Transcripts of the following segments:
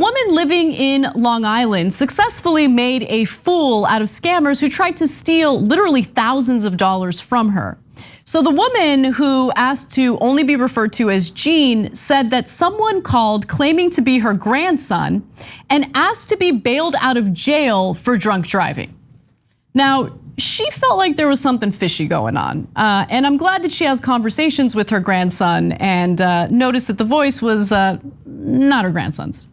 woman living in Long Island successfully made a fool out of scammers who tried to steal literally thousands of dollars from her. So the woman, who asked to only be referred to as Jean, said that someone called claiming to be her grandson and asked to be bailed out of jail for drunk driving. Now, she felt like there was something fishy going on. And I'm glad that she has conversations with her grandson and noticed that the voice was not her grandson's.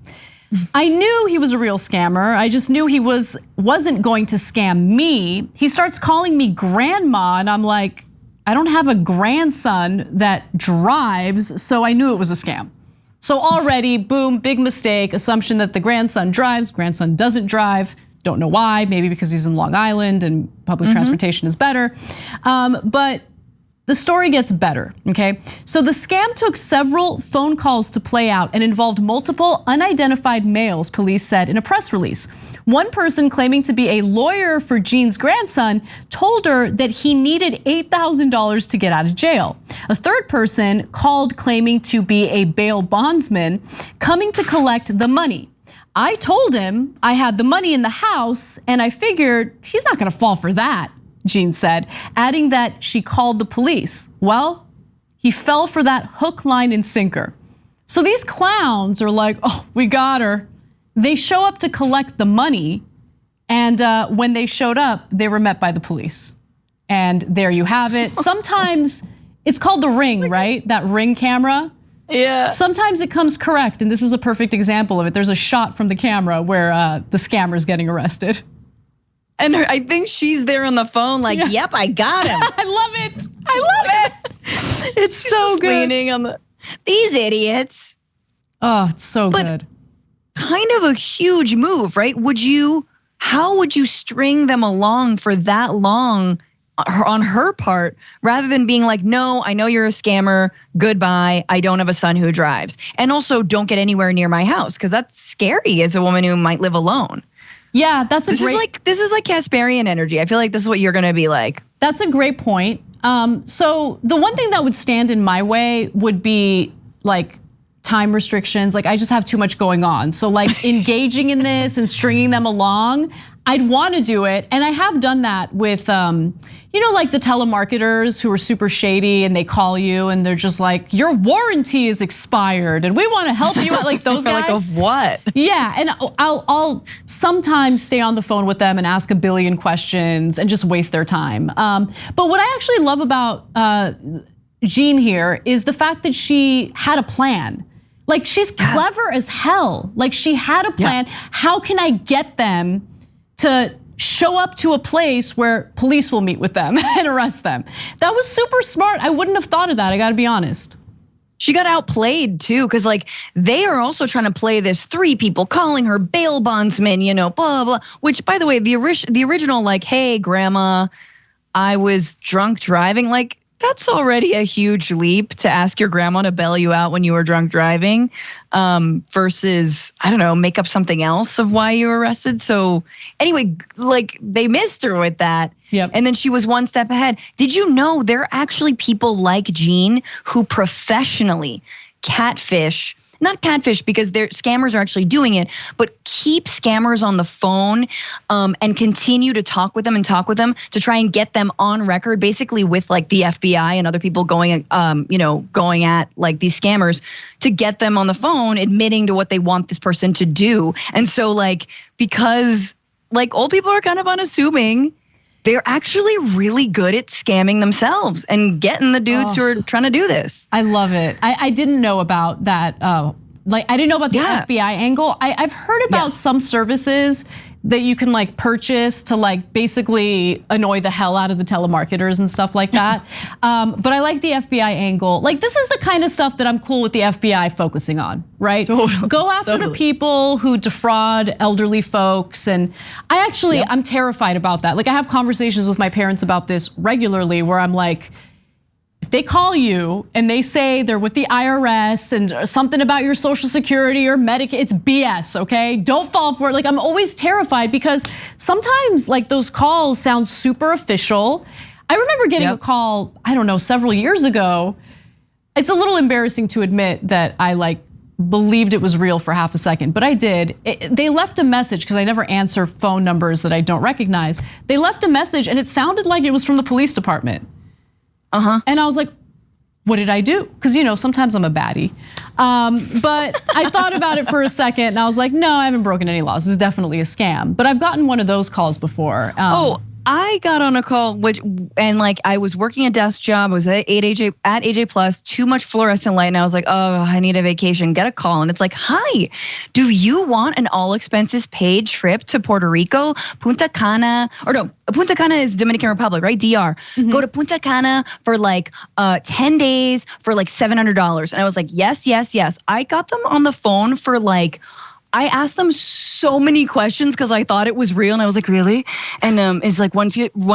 I knew he was a real scammer. I just knew he wasn't going to scam me. He starts calling me grandma, and I'm like, I don't have a grandson that drives, so I knew it was a scam. So already, boom, big mistake, assumption that the grandson drives, grandson doesn't drive. Don't know why, maybe because he's in Long Island and public transportation is better. But the story gets better, okay? So the scam took several phone calls to play out and involved multiple unidentified males, police said in a press release. One person claiming to be a lawyer for Jean's grandson told her that he needed $8,000 to get out of jail. A third person called claiming to be a bail bondsman coming to collect the money. I told him I had the money in the house and I figured he's not gonna fall for that, Jean said, adding that she called the police. Well, he fell for that hook, line, and sinker. So these clowns are like, oh, we got her. They show up to collect the money, and when they showed up, they were met by the police. And there you have it. Sometimes it's called the Ring, right? That Ring camera. Yeah. Sometimes it comes correct, and this is a perfect example of it. There's a shot from the camera where the scammer is getting arrested. And I think she's there on the phone like, yep, I got him. I love it. I love it. It's so good. Leaning on these idiots. Oh, it's so good. Kind of a huge move, right? How would you string them along for that long on her part, rather than being like, no, I know you're a scammer, goodbye, I don't have a son who drives. And also don't get anywhere near my house, because that's scary as a woman who might live alone. Yeah, this is like Casparian energy. I feel like this is what you're gonna be like. That's a great point. So the one thing that would stand in my way would be like time restrictions. Like I just have too much going on. So like engaging in this and stringing them along, I'd want to do it. And I have done that with, like the telemarketers who are super shady and they call you and they're just like, your warranty is expired and we want to help you out, like those guys. Like, of what? Yeah, and I'll sometimes stay on the phone with them and ask a billion questions and just waste their time. But what I actually love about Jean here is the fact that she had a plan. Like she's clever as hell. Like she had a plan. How can I get them to show up to a place where police will meet with them and arrest them? That was super smart. I wouldn't have thought of that, I gotta be honest. She got outplayed too, because like they are also trying to play this 3 people calling her bail bondsman, blah, blah. Which, by the way, the original like, hey, grandma, I was drunk driving, like that's already a huge leap to ask your grandma to bail you out when you were drunk driving, versus, I don't know, make up something else of why you were arrested. So anyway, like they missed her with that. Yep. And then she was one step ahead. Did you know there are actually people like Jean who professionally catfish, not catfish because their scammers are actually doing it, but keep scammers on the phone and continue to talk with them to try and get them on record, basically with like the FBI and other people going at like these scammers to get them on the phone, admitting to what they want this person to do. And so like, because like old people are kind of unassuming, they're actually really good at scamming themselves and getting the dudes who are trying to do this. I love it. I didn't know about that. I didn't know about the FBI angle. I've heard about some services that you can like purchase to like basically annoy the hell out of the telemarketers and stuff like that. But I like the FBI angle. Like this is the kind of stuff that I'm cool with the FBI focusing on, right? Totally. Go after the people who defraud elderly folks. And I'm terrified about that. Like I have conversations with my parents about this regularly where I'm like, if they call you and they say they're with the IRS and something about your Social Security or Medicaid, it's BS, okay? Don't fall for it. Like I'm always terrified because sometimes like those calls sound super official. I remember getting a call, I don't know, several years ago. It's a little embarrassing to admit that I like believed it was real for half a second, but I did. They left a message, because I never answer phone numbers that I don't recognize. They left a message and it sounded like it was from the police department. And I was like, what did I do? Because sometimes I'm a baddie. But I thought about it for a second and I was like, no, I haven't broken any laws. This is definitely a scam. But I've gotten one of those calls before. I got on a call, I was working a desk job. I was at AJ Plus, too much fluorescent light, and I was like, oh, I need a vacation. Get a call, and it's like, hi, do you want an all expenses paid trip to Puerto Rico, Punta Cana? Or no, Punta Cana is Dominican Republic, right? DR. Go to Punta Cana for 10 days for $700. And I was like, yes, yes, yes. I got them on the phone for I asked them so many questions because I thought it was real, and I was like, really? And it's like one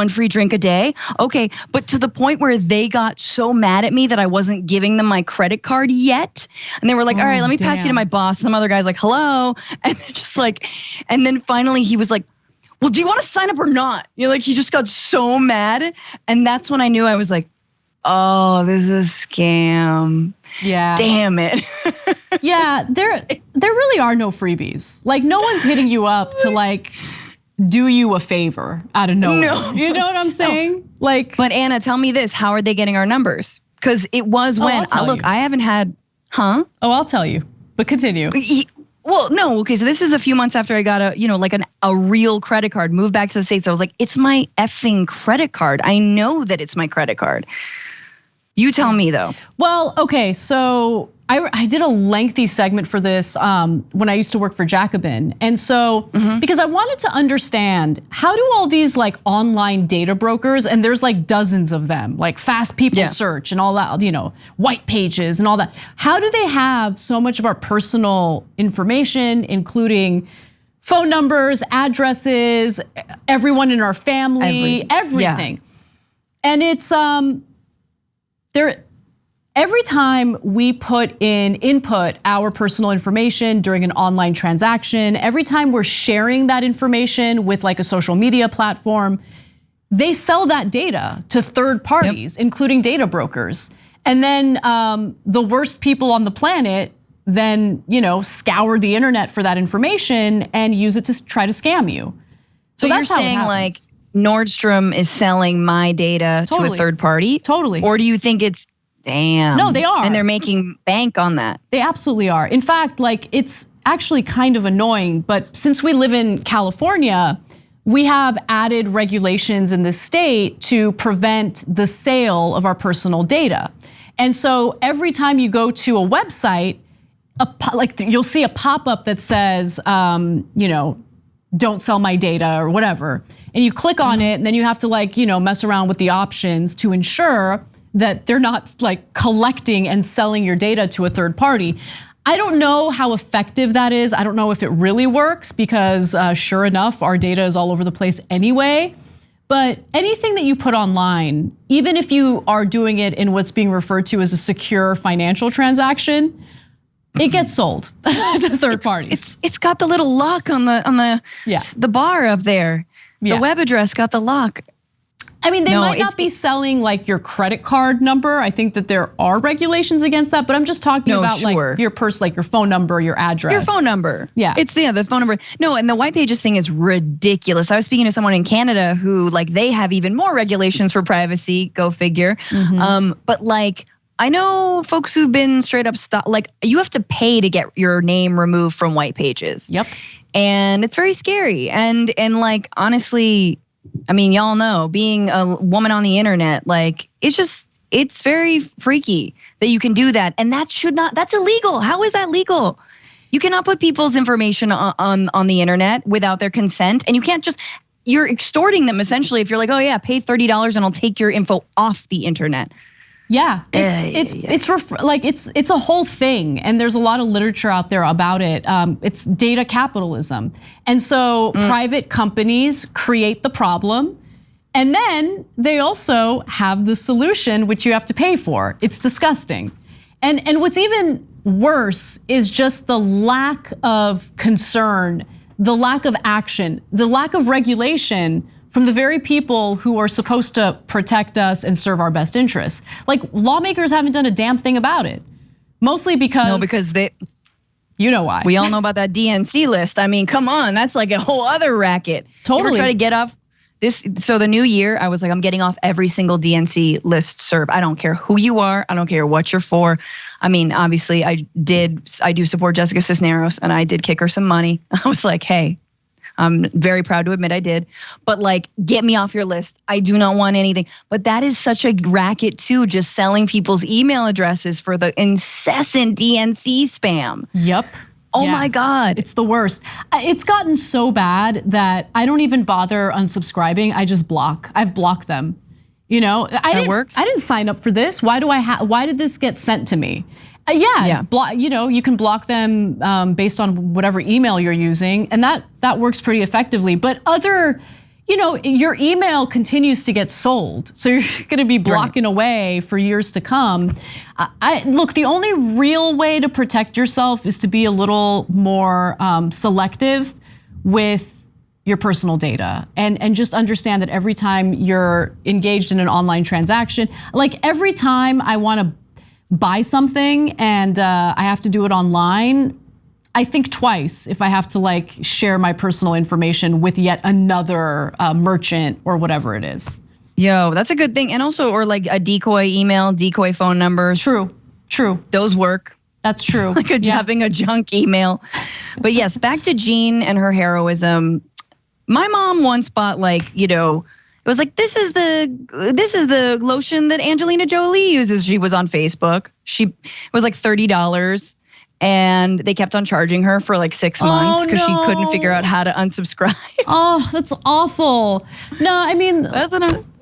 free drink a day. Okay, but to the point where they got so mad at me that I wasn't giving them my credit card yet, and they were like, all right, let me pass you to my boss. Some other guy's like, hello, and they're just and then finally he was like, well, do you want to sign up or not? He just got so mad, and that's when I knew. I was like, oh, this is a scam. Yeah. Damn it. Yeah, there really are no freebies. No one's hitting you up to do you a favor out of nowhere. No. You know what I'm saying? No. But Anna, tell me this: how are they getting our numbers? Because it was when I haven't had, huh? Oh, I'll tell you. But continue. Well, no, okay. So this is a few months after I got a real credit card. Moved back to the States. I was like, it's my effing credit card. I know that it's my credit card. You tell me though. Well, okay, so I did a lengthy segment for this when I used to work for Jacobin. And so, because I wanted to understand, how do all these online data brokers, and there's dozens of them, Fast People Search and all that, White Pages and all that. How do they have so much of our personal information, including phone numbers, addresses, everyone in our family, everything? Yeah. And it's, every time we input our personal information during an online transaction, every time we're sharing that information with a social media platform, they sell that data to third parties, including data brokers. And then the worst people on the planet then, scour the internet for that information and use it to try to scam you. So that's you're saying Nordstrom is selling my data to a third party? Totally. Or do you think it's, damn. No, they are. And they're making bank on that. They absolutely are. In fact, it's actually kind of annoying, but since we live in California, we have added regulations in the state to prevent the sale of our personal data. And so every time you go to a website, you'll see a pop-up that says, don't sell my data or whatever. And you click on it, and then you have to mess around with the options to ensure that they're not collecting and selling your data to a third party. I don't know how effective that is. I don't know if it really works because sure enough, our data is all over the place anyway. But anything that you put online, even if you are doing it in what's being referred to as a secure financial transaction, it gets sold to third parties. It's got the little lock on the bar up there. The web address got the lock. I mean, they might not be selling your credit card number. I think that there are regulations against that, but I'm just talking about your your phone number, your address. Your phone number. Yeah. It's the phone number. No, and the White Pages thing is ridiculous. I was speaking to someone in Canada who they have even more regulations for privacy, go figure. But I know folks who've been straight up you have to pay to get your name removed from White Pages. Yep. And it's very scary. And honestly, I mean, y'all know, being a woman on the internet, it's very freaky that you can do that. And that's illegal. How is that legal? You cannot put people's information on the internet without their consent. And you can't you're extorting them essentially if you're oh yeah, pay $30 and I'll take your info off the internet. Yeah, it's a whole thing, and there's a lot of literature out there about it. It's data capitalism, and so private companies create the problem, and then they also have the solution, which you have to pay for. It's disgusting, and what's even worse is just the lack of concern, the lack of action, the lack of regulation from the very people who are supposed to protect us and serve our best interests. Lawmakers haven't done a damn thing about it. Mostly because You know why. We all know about that DNC list. I mean, come on, that's like a whole other racket. Totally. You ever try to get off this? So the new year, I was like, I'm getting off every single DNC list serve. I don't care who you are. I don't care what you're for. I mean, obviously, I do support Jessica Cisneros, and I did kick her some money. I was like, hey, I'm very proud to admit I did. But like, get me off your list. I do not want anything. But that is such a racket too, just selling people's email addresses for the incessant DNC spam. Yep. Oh my God. It's the worst. It's gotten so bad that I don't even bother unsubscribing. I just block. I've blocked them. You know, I didn't sign up for this. Why did this get sent to me? You know, you can block them based on whatever email you're using, and that works pretty effectively. But you know, your email continues to get sold, so you're going to be blocking away for years to come. Look, the only real way to protect yourself is to be a little more selective with your personal data, and just understand that every time you're engaged in an online transaction, like every time I want to buy something and I have to do it online, I think twice if I have to like share my personal information with yet another merchant or whatever it is. Yo, that's a good thing. And also, or like a decoy email, decoy phone numbers. True. Those work. That's true. Like having a junk email. But yes, back to Jean and her heroism. My mom once bought like, you know, it was like, this is the lotion that Angelina Jolie uses. She was on Facebook. It was like $30. And they kept on charging her for like 6 months because she couldn't figure out how to unsubscribe. Oh, that's awful. No, I mean, I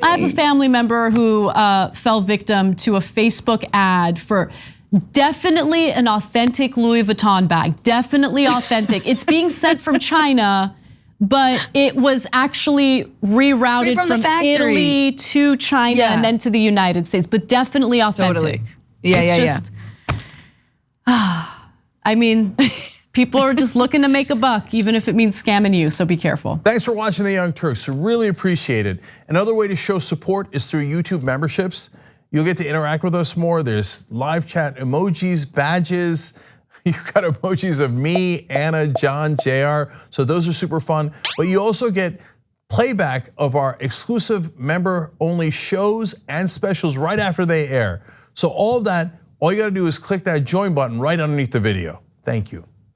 have a family member who fell victim to a Facebook ad for definitely an authentic Louis Vuitton bag. Definitely authentic. It's being sent from China, but it was actually rerouted from Italy to China and then to the United States, but definitely authentic. Totally. Yeah. I mean, people are just looking to make a buck, even if it means scamming you, so be careful. Thanks for watching The Young Turks, really appreciate it. Another way to show support is through YouTube memberships. You'll get to interact with us more. There's live chat emojis, badges. You've got emojis of me, Anna, John, JR, so those are super fun. But you also get playback of our exclusive member-only shows and specials right after they air. So all of that, all you gotta do is click that join button right underneath the video. Thank you.